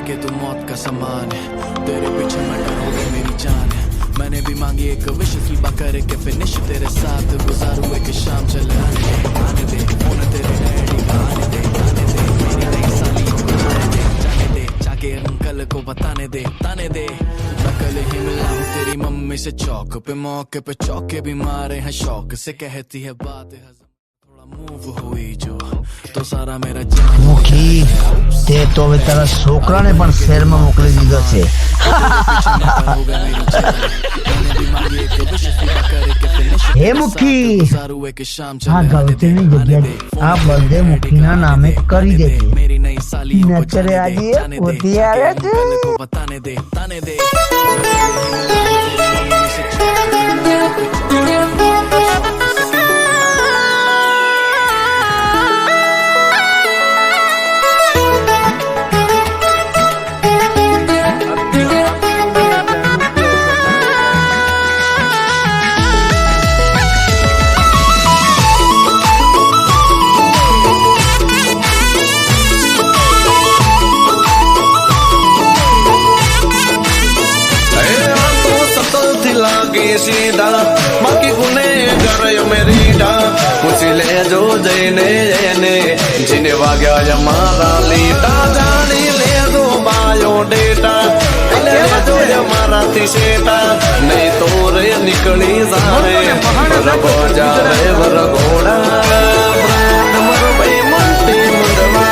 के तू मौत का समान है, तेरे पीछे मैं डर हो गई मेरी जान है। मैंने भी मांगी एक विश सुबह करे के फिनिश तेरे साथ गुजारूं एक शाम चले आने दे फोन तेरे डैडी का आने दे मेरी नई साली को जाने दे जाके अंकल को बताने दे ताने दे। मैं कल ही मिला हूँ तेरी मम्मी से चौक पे मौके पे चौके भी मारे हैं शौक से कहती है बात थोड़ा मूव हुई जो तो सारा मेरा मुखी તે તો હવે તારા છોકરાને પણ શહેરમાં મોકલી દીધો છે। હે મુખી આ ગૌતમની જગ્યાએ આ બર્થડે મુખીના નામે કરી દેજે। નચરે આજે પોતી આવે છે। बताने दे ताने दे सीधा बाकी गुनेगार मेरी डा पूछ ले जो जैने ने जिने वाग्या मारा लीटा जानी ले दो बायो डेटा ले जो मारा थी सेटा नहीं तो रे निकली जारे रब जा रे वर घोड़ा मर भाई मंटी मुंडवा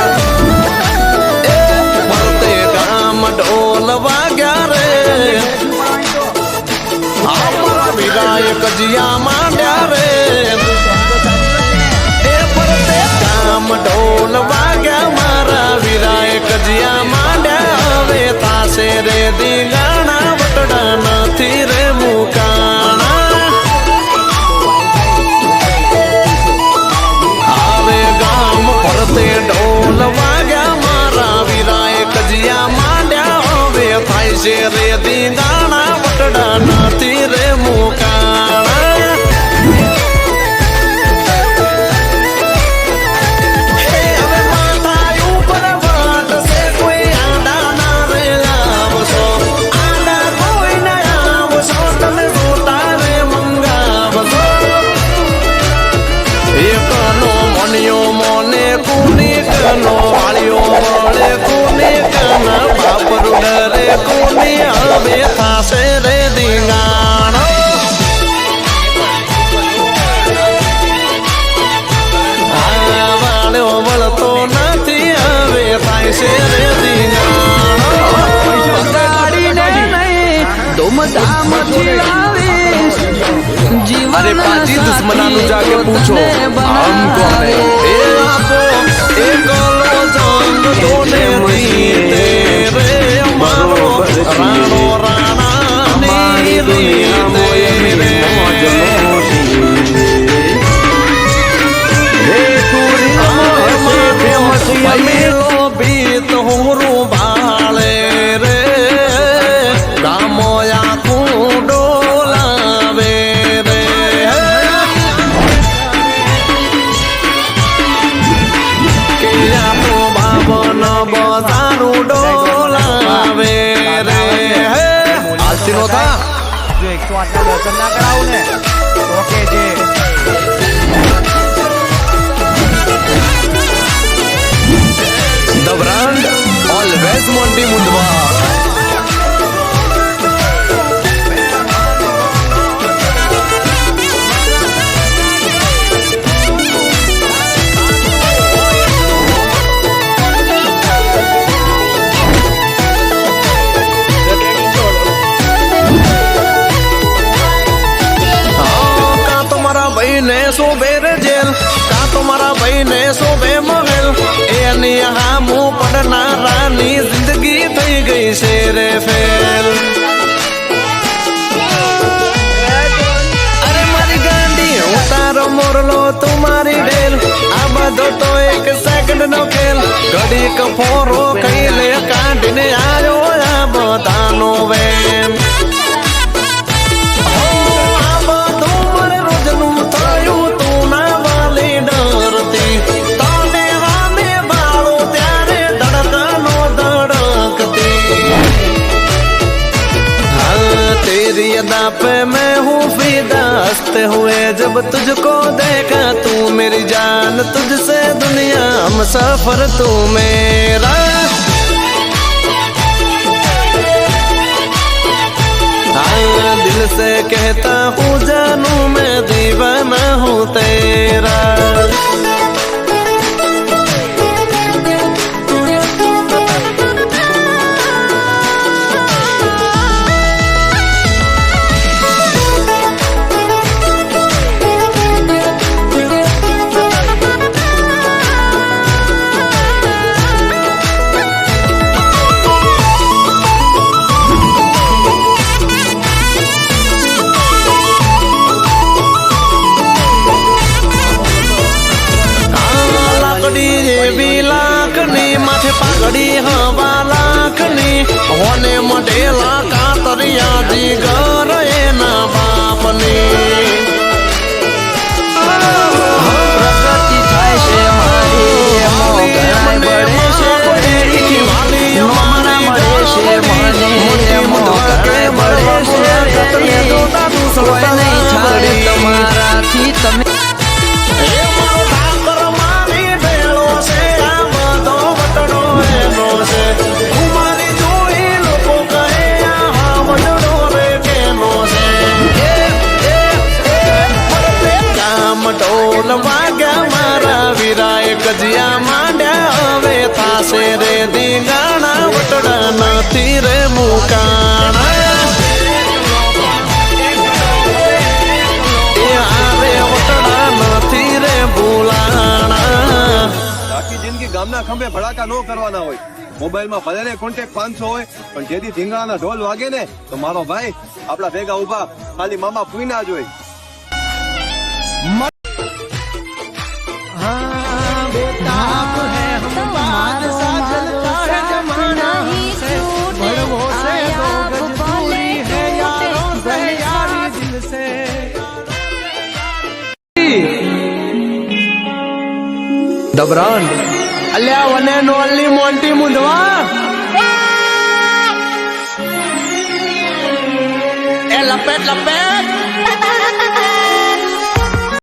मरते काम ढोल वाग्या रे विरायक जिया मांड्या रे ए परते काम ढोल वाग्या मारा विरायक जिया मांड्या वे तासे रे दीगाना वटड़ा नथी रे मुकाना आवे गाम परते ढोल वाग्या मारा विरायक जिया मांड्या वे तासे रे दीगाना वटड़ा नथी रे मुकाना रे दीगाना वालो वळतो नथी हवे थाय से रे दीगाना गाड़ीने नहीं धूमधाम चिल्लावीश जीवन। अरे पाजी दुश्मनानु जाके पूछो हम कौन है ए आपो एक लो जंग दोने जीते रे मारो राणो राणा नी दुनिया मोए रे मौज हे पूरी माथे मसिया मेलो बीत हुरु भाले रे गामोया कुडोलावे रे किया तो बाबन बजारू डोलावे रे आलतीनो था जो 108 ના દર્શન ના કરાવું ને તો કે જે The brand always Monty Mundwa. ने सोबेर जेल का तुम्हारा भाई ने सोबे महल एनी हामू पढ़ना रानी जिंदगी थई गई शेरे फेल। अरे मारी गांडी उतारो मोरलो तुम्हारी डेल अब दो तो एक सेकंड नो खेल घड़ी कफोरो कईले कांडने आयो अब दानो वेम डरती जाते हुए जब तुझको देखा, तू मेरी जान तुझसे दुनिया हम सफर तू मेरा। हाँ दिल से कहता हूँ जानू मैं दीवाना हूँ तेरा। પાઘડી હવા લાખની હોને મઢેલા કાતરિયા જીગર એના બાપની। પ્રગતિ થાય છે મારી મોગરાય બળે છે નોમના મળે છે મને મોગરાય બળે છે કોઈ નહીં થાય તમારાથી તમે ઢોલ વાગ્યા મારા વીરાએ ગજિયા માંડ્યા હવે થાશે રે દીગાણા વટડા નથી રે મુકાણા રે વટડા નથી રે ભૂલાણા। આખી જિંદગી ગામના ખંભે ભડાકા ન કરવાના હોય, મોબાઈલમાં ભલે કોન્ટેક્ટ 500 હોય પણ જેથી ધીંગાણાના ઢોલ વાગે ને તો મારો ભાઈ આપડા ભેગા ઉભા ખાલી મામા પૂઈ ના જોઈ। The brand અલ્યા વને નોલી મોન્ટી મુંડવા એ લપેટ લપેટ